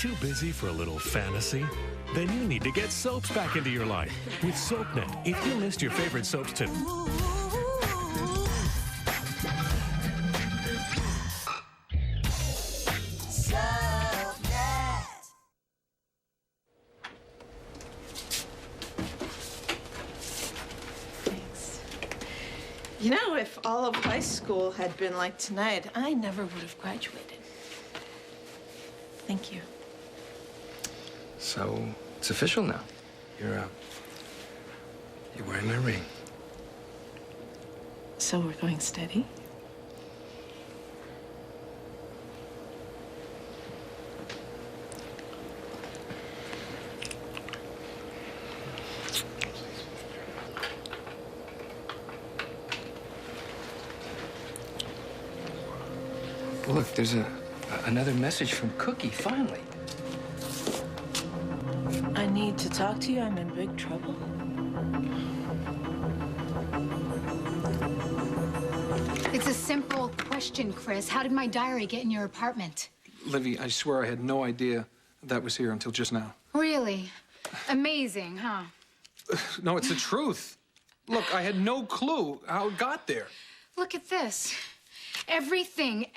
Too busy for a little fantasy? Then you need to get soaps back into your life with SoapNet. If you missed your favorite soaps too. You know, if all of high school had been like tonight, I never would have graduated. Thank you. So, it's official now. You're wearing my ring. So we're going steady? Look, there's another message from Cookie, finally. I need to talk to you. I'm in big trouble. It's a simple question, Chris. How did my diary get in your apartment? Livy, I swear I had no idea that was here until just now. Really? Amazing, huh? No, it's the truth. Look, I had no clue how it got there. Look at this. Everything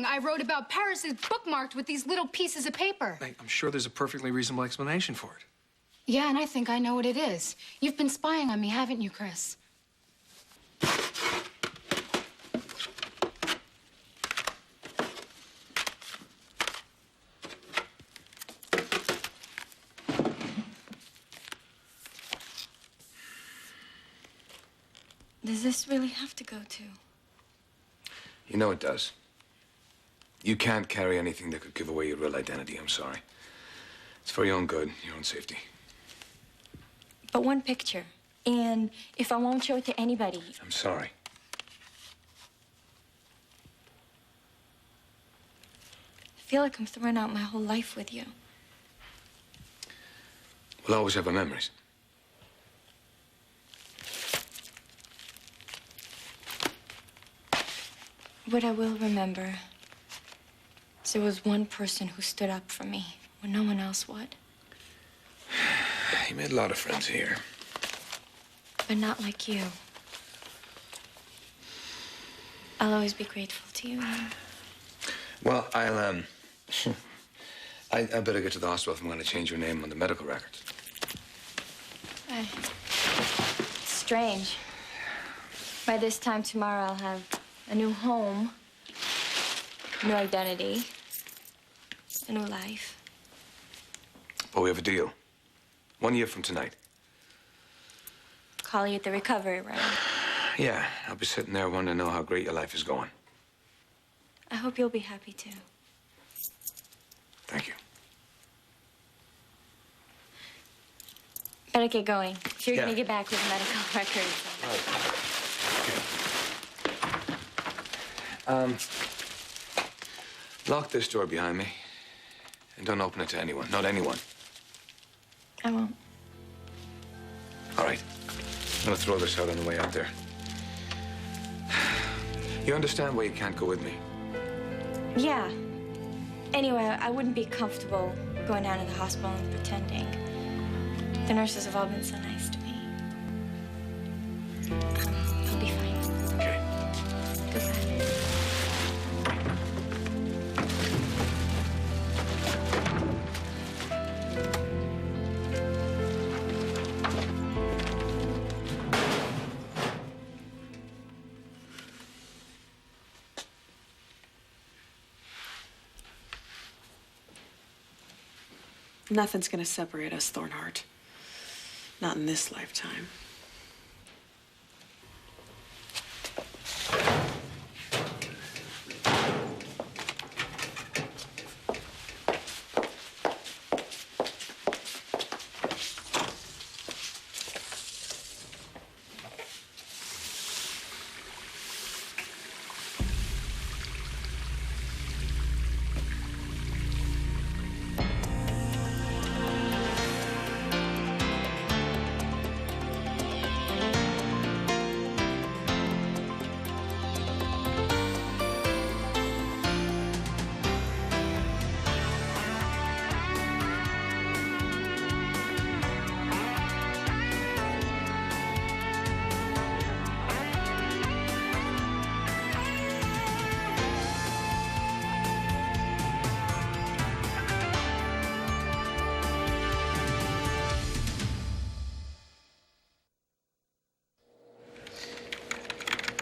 I wrote about Paris is bookmarked with these little pieces of paper. Hey, I'm sure there's a perfectly reasonable explanation for it. Yeah, and I think I know what it is. You've been spying on me, haven't you, Chris? Does this really have to go to? You know it does. You can't carry anything that could give away your real identity. I'm sorry. It's for your own good, your own safety. But one picture. And if I won't show it to anybody... I'm sorry. I feel like I'm throwing out my whole life with you. We'll always have our memories. What I will remember is there was one person who stood up for me when no one else would. You made a lot of friends here. But not like you. I'll always be grateful to you, Ian. Well, I better get to the hospital if I'm going to change your name on the medical records. It's strange. By this time tomorrow, I'll have a new home, new identity, a new life. But we have a deal. 1 year from tonight. Call you at the recovery room. Yeah, I'll be sitting there wanting to know how great your life is going. I hope you'll be happy, too. Thank you. Better get going. If you're Yeah. gonna get back with medical records. Lock this door behind me. And don't open it to anyone. Not anyone. I won't. All right. I'm gonna throw this out on the way out there. You understand why you can't go with me? Yeah. Anyway, I wouldn't be comfortable going down to the hospital and pretending. The nurses have all been so nice to me. I'll be fine. Okay. Goodbye. Nothing's gonna separate us, Thornhart. Not in this lifetime.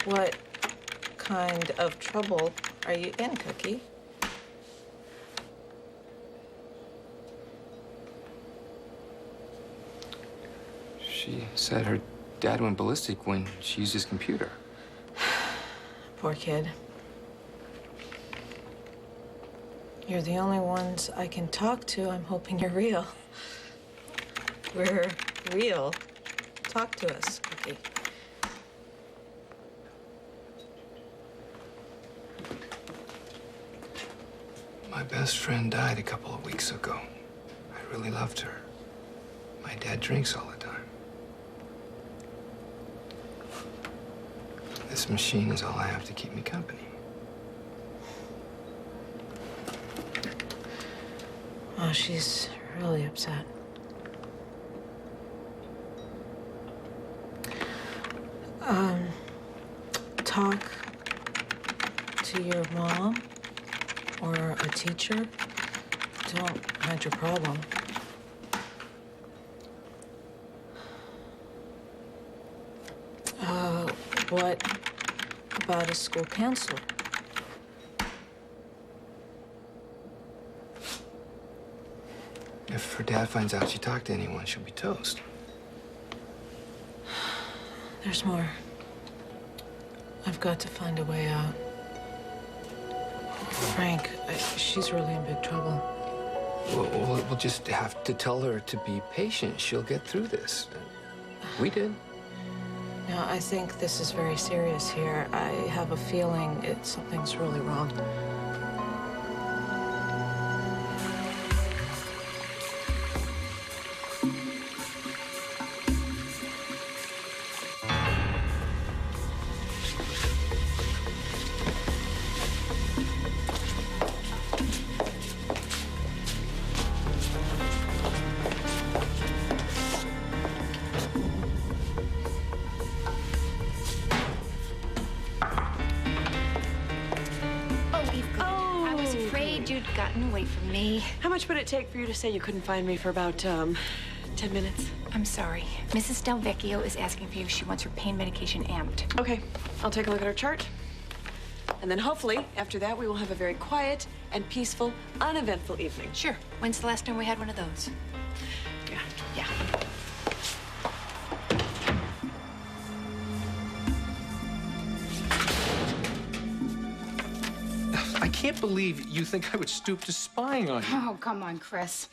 What kind of trouble are you in, Cookie? She said her dad went ballistic when she used his computer. Poor kid. You're the only ones I can talk to. I'm hoping you're real. We're real. Talk to us, Cookie. My best friend died a couple of weeks ago. I really loved her. My dad drinks all the time. This machine is all I have to keep me company. Oh, she's really upset. Talk to your mom or a teacher. Don't hide your problem. What about a school counselor? If her dad finds out she talked to anyone, she'll be toast. There's more. I've got to find a way out. Frank, she's really in big trouble. We'll just have to tell her to be patient. She'll get through this. We did. No, I think this is very serious here. I have a feeling something's really wrong. You'd gotten away from me. How much would it take for you to say you couldn't find me for about 10 minutes? I'm sorry. Mrs. Del Vecchio is asking for you. She wants her pain medication amped. Okay, I'll take a look at her chart. And then hopefully, after that, we will have a very quiet and peaceful, uneventful evening. Sure. When's the last time we had one of those? Yeah. Yeah. I can't believe you think I would stoop to spying on you. Oh, come on, Chris.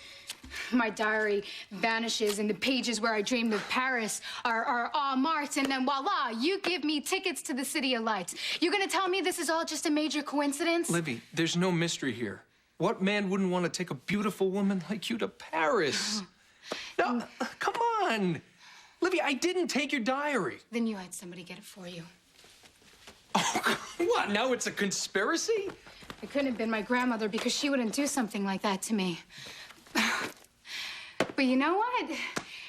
My diary vanishes, and the pages where I dreamed of Paris are all marked, and then voila, you give me tickets to the City of Lights. You gonna tell me this is all just a major coincidence? Livy, there's no mystery here. What man wouldn't want to take a beautiful woman like you to Paris? No, come on. Livy, I didn't take your diary. Then you had somebody get it for you. Oh, what? Now it's a conspiracy? It couldn't have been my grandmother because she wouldn't do something like that to me. But you know what?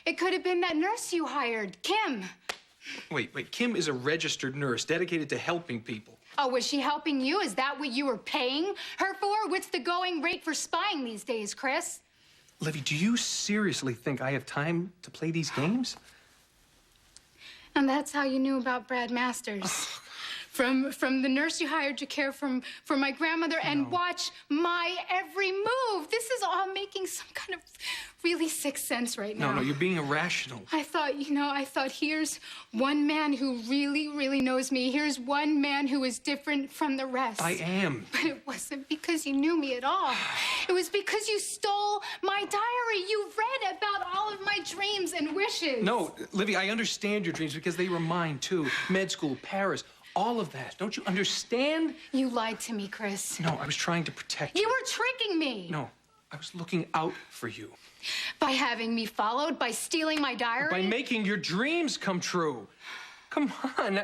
It could have been that nurse you hired, Kim. Wait. Kim is a registered nurse dedicated to helping people. Oh, was she helping you? Is that what you were paying her for? What's the going rate for spying these days, Chris? Livy, do you seriously think I have time to play these games? And that's how you knew about Brad Masters. From the nurse you hired to care for my grandmother and watch my every move. This is all making some kind of really sick sense right now. No, you're being irrational. I thought here's one man who really, really knows me. Here's one man who is different from the rest. I am. But it wasn't because you knew me at all. It was because you stole my diary. You read about all of my dreams and wishes. No, Livy, I understand your dreams because they were mine too. Med school, Paris. All of that. Don't you understand? You lied to me, Chris. No, I was trying to protect you. You were tricking me. No, I was looking out for you. By having me followed, by stealing my diary? By making your dreams come true. Come on,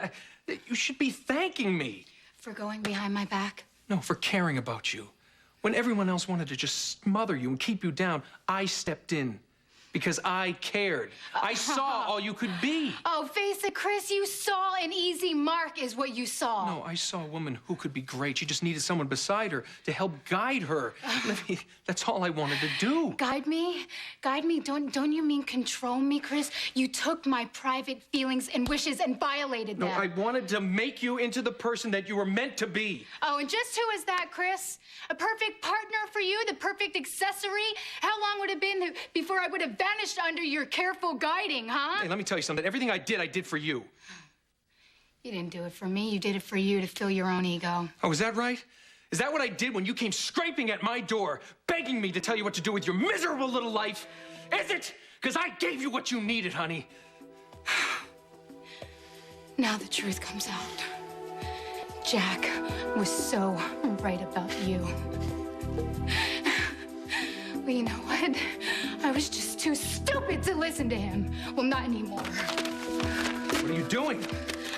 you should be thanking me. For going behind my back? No, for caring about you. When everyone else wanted to just smother you and keep you down, I stepped in. Because I cared. I saw all you could be. Oh, face it, Chris, you saw an easy mark is what you saw. No, I saw a woman who could be great. She just needed someone beside her to help guide her. Livy, that's all I wanted to do. Guide me? Guide me? Don't you mean control me, Chris? You took my private feelings and wishes and violated them. No, I wanted to make you into the person that you were meant to be. Oh, and just who is that, Chris? A perfect partner for you? The perfect accessory? How long would it have been before I would have vanished under your careful guiding, huh? Hey, let me tell you something. Everything I did for you. You didn't do it for me. You did it for you to fill your own ego. Oh, is that right? Is that what I did when you came scraping at my door, begging me to tell you what to do with your miserable little life? Is it? Because I gave you what you needed, honey. Now the truth comes out. Jack was so right about you. Well, you know what? I was just too stupid to listen to him. Well, not anymore. What are you doing?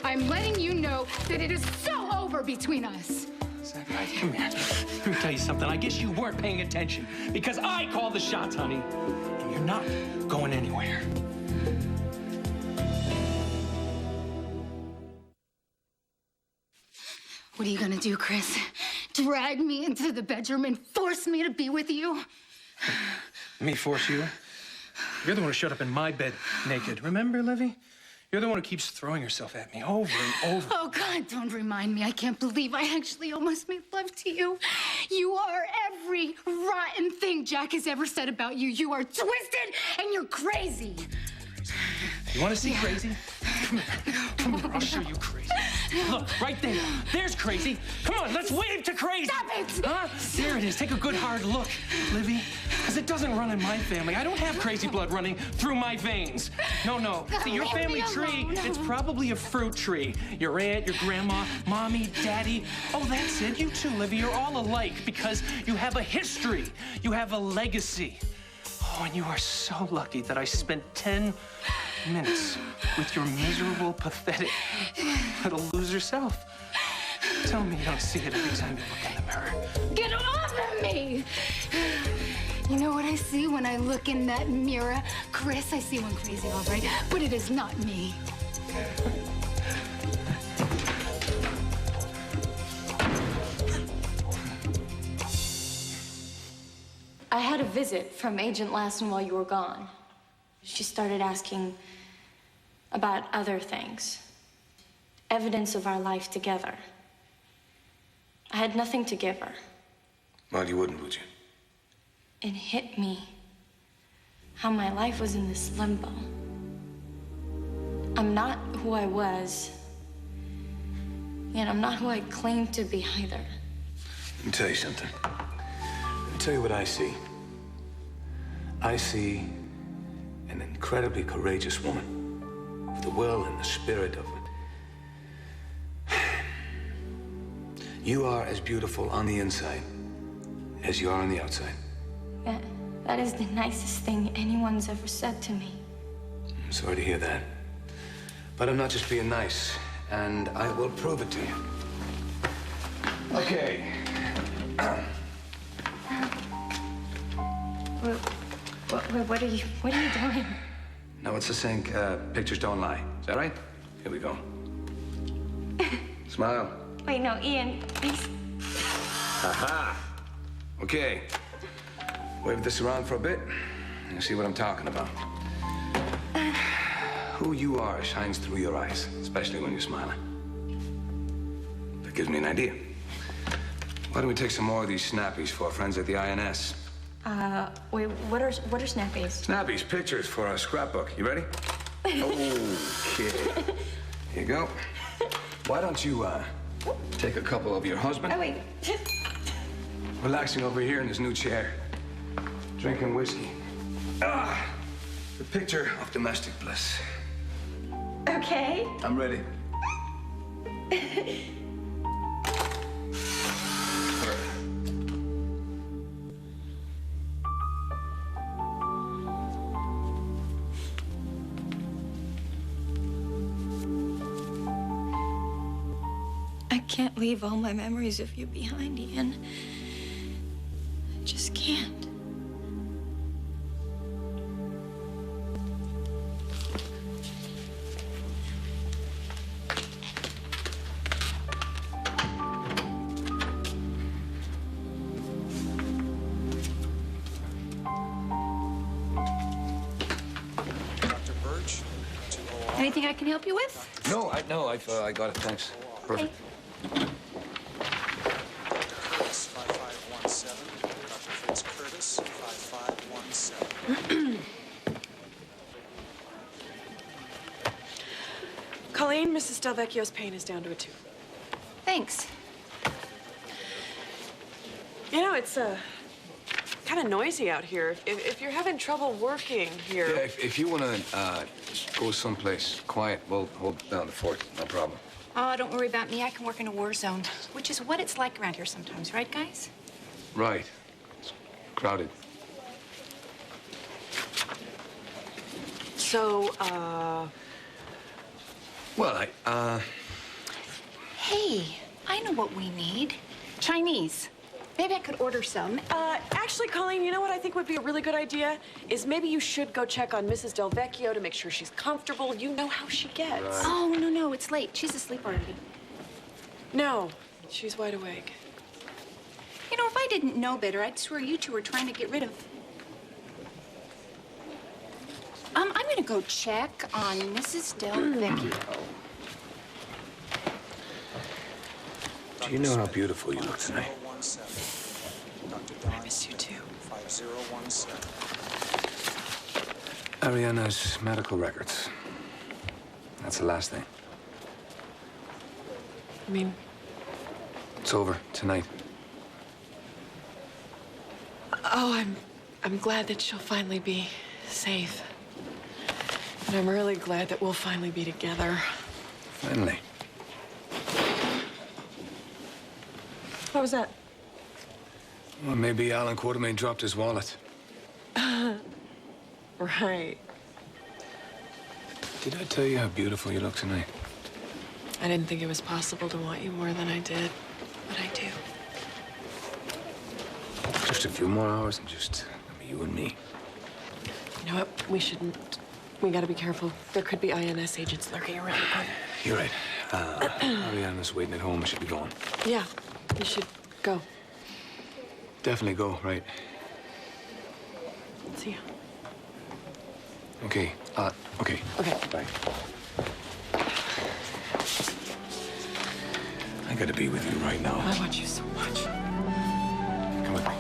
I'm letting you know that it is so over between us. Is that right? Come here. Let me tell you something. I guess you weren't paying attention because I called the shots, honey. And you're not going anywhere. What are you gonna do, Chris? Drag me into the bedroom and force me to be with you? Me force you? You're the one who showed up in my bed naked. Remember, Livy? You're the one who keeps throwing yourself at me over and over. Oh, God, don't remind me. I can't believe I actually almost made love to you. You are every rotten thing Jack has ever said about you. You are twisted and you're crazy. You want to see crazy? Come here. Come here. I'll show you crazy. Look, right there. There's crazy. Come on, let's wave to crazy. Stop it! Huh? There it is. Take a good hard look, Livy. Because it doesn't run in my family. I don't have crazy blood running through my veins. No, no. See, your family tree, it's probably a fruit tree. Your aunt, your grandma, mommy, daddy. Oh, that's it. You too, Livy. You're all alike because you have a history. You have a legacy. Oh, and you are so lucky that I spent 10 minutes with your miserable, pathetic little loser self. Tell me you don't see it every time you look in the mirror. Get off of me! You know what I see when I look in that mirror? Chris, I see one crazy, all right, but it is not me. I had a visit from Agent Lassen while you were gone. She started asking about other things. Evidence of our life together. I had nothing to give her. Well, you wouldn't, would you? It hit me how my life was in this limbo. I'm not who I was, and I'm not who I claimed to be either. Let me tell you something. Let me tell you what I see. I see an incredibly courageous woman with the will and the spirit of it. You are as beautiful on the inside as you are on the outside. That is the nicest thing anyone's ever said to me. I'm sorry to hear that. But I'm not just being nice, and I will prove it to you. Okay. What are you doing? Now, what's the saying? Pictures don't lie. Is that right? Here we go. Smile. Wait, no, Ian, please. Aha! Okay. Wave this around for a bit and see what I'm talking about. Who you are shines through your eyes, especially when you're smiling. That gives me an idea. Why don't we take some more of these snappies for our friends at the INS? Wait, what are snappies? Snappies, pictures for our scrapbook. You ready? Okay. Here you go. Why don't you, take a couple of your husband? Oh, wait. Relaxing over here in his new chair. Drinking whiskey. The picture of domestic bliss. Okay. I'm ready. I can't leave all my memories of you behind, Ian. I just can't. Anything I can help you with? No, I got it. Thanks. Perfect. Okay. 5517, Dr. Fritz Curtis, 5517. Colleen, Mrs. Delvecchio's pain is down to a 2. Thanks. You know, it's kind of noisy out here. If you're having trouble working here... Yeah, if you want to go someplace quiet, we'll hold down the fort. No problem. Oh, don't worry about me. I can work in a war zone, which is what it's like around here sometimes, right, guys? Right. It's crowded. So, Well, Hey, I know what we need. Chinese. Maybe I could order some. Actually, Colleen, you know what I think would be a really good idea? Is maybe you should go check on Mrs. Delvecchio to make sure she's comfortable. You know how she gets. Right. Oh, no, it's late. She's asleep already. No, she's wide awake. You know, if I didn't know better, I'd swear you two were trying to get rid of... I'm gonna go check on Mrs. Delvecchio. do you know how beautiful you look tonight? I miss you too. 5017. Ariana's medical records. That's the last thing. I mean, It's over tonight. oh, I'm glad that she'll finally be safe. And I'm really glad that we'll finally be together. Finally. What was that? Well, maybe Alan Quartermain dropped his wallet. Right. Did I tell you how beautiful you look tonight? I didn't think it was possible to want you more than I did, but I do. Just a few more hours and just you and me. You know what? We shouldn't. We gotta be careful. There could be INS agents lurking around. You're right. Ariana's waiting at home. I should be going. Yeah, you should go. Definitely go, right? See ya. Okay. Okay. Okay. Bye. I gotta be with you right now. I want you so much. Come with me.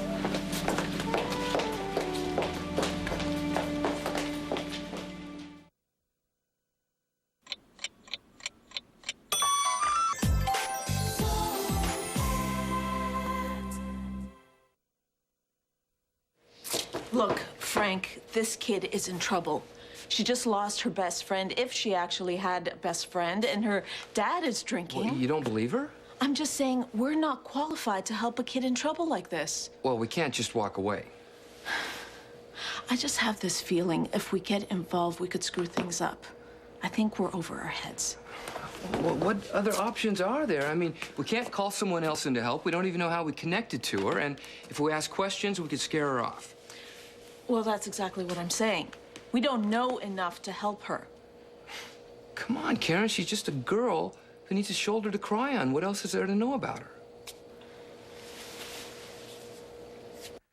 Look, Frank, this kid is in trouble. She just lost her best friend, if she actually had a best friend, and her dad is drinking. Well, you don't believe her? I'm just saying, we're not qualified to help a kid in trouble like this. Well, we can't just walk away. I just have this feeling if we get involved, we could screw things up. I think we're over our heads. Well, what other options are there? I mean, we can't call someone else in to help. We don't even know how we connected to her. And if we ask questions, we could scare her off. Well, that's exactly what I'm saying. We don't know enough to help her. Come on, Karen. She's just a girl who needs a shoulder to cry on. What else is there to know about her?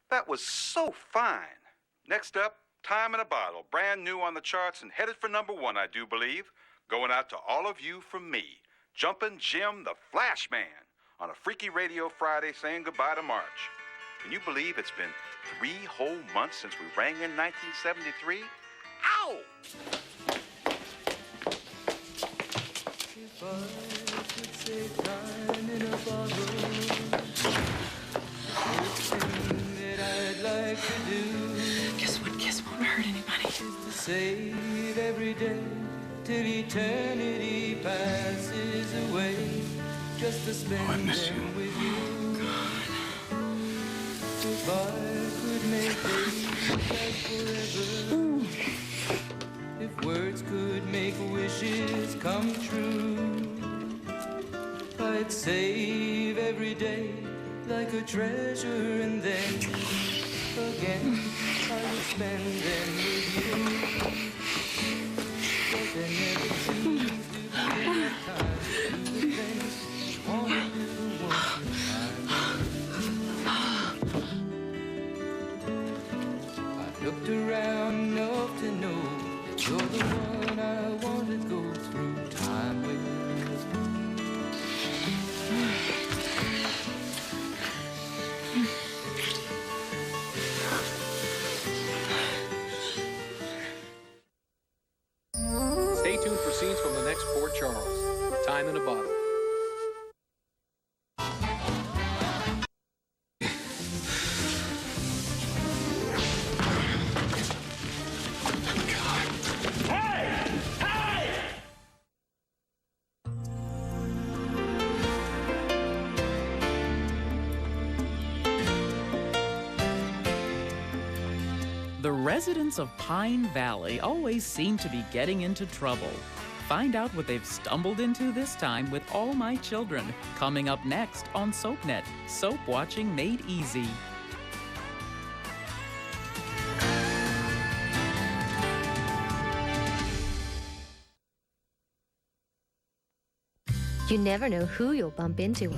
That was so fine. Next up, Time in a Bottle. Brand new on the charts and headed for #1, I do believe. Going out to all of you from me. Jumpin' Jim the Flash Man on a Freaky Radio Friday saying goodbye to March. Can you believe it's been 3 whole months since we rang in 1973? Ow! If I could say time in a bottle, everything that I'd like to do. Guess what? Kiss won't hurt anybody. Is to save every day till eternity passes away. Just to spend I miss them you. with you. If I could make days last forever. If words could make wishes come true, I'd save every day like a treasure, and then again I would spend them with you. But there never seems to be enough time to do the things you want to do once you find them. I looked around enough to know You're the one I want to go through time with. Stay tuned for scenes from the next Port Charles. Time in a bottle. The residents of Pine Valley always seem to be getting into trouble. Find out what they've stumbled into this time with All My Children, coming up next on SoapNet. Soap watching made easy. You never know who you'll bump into.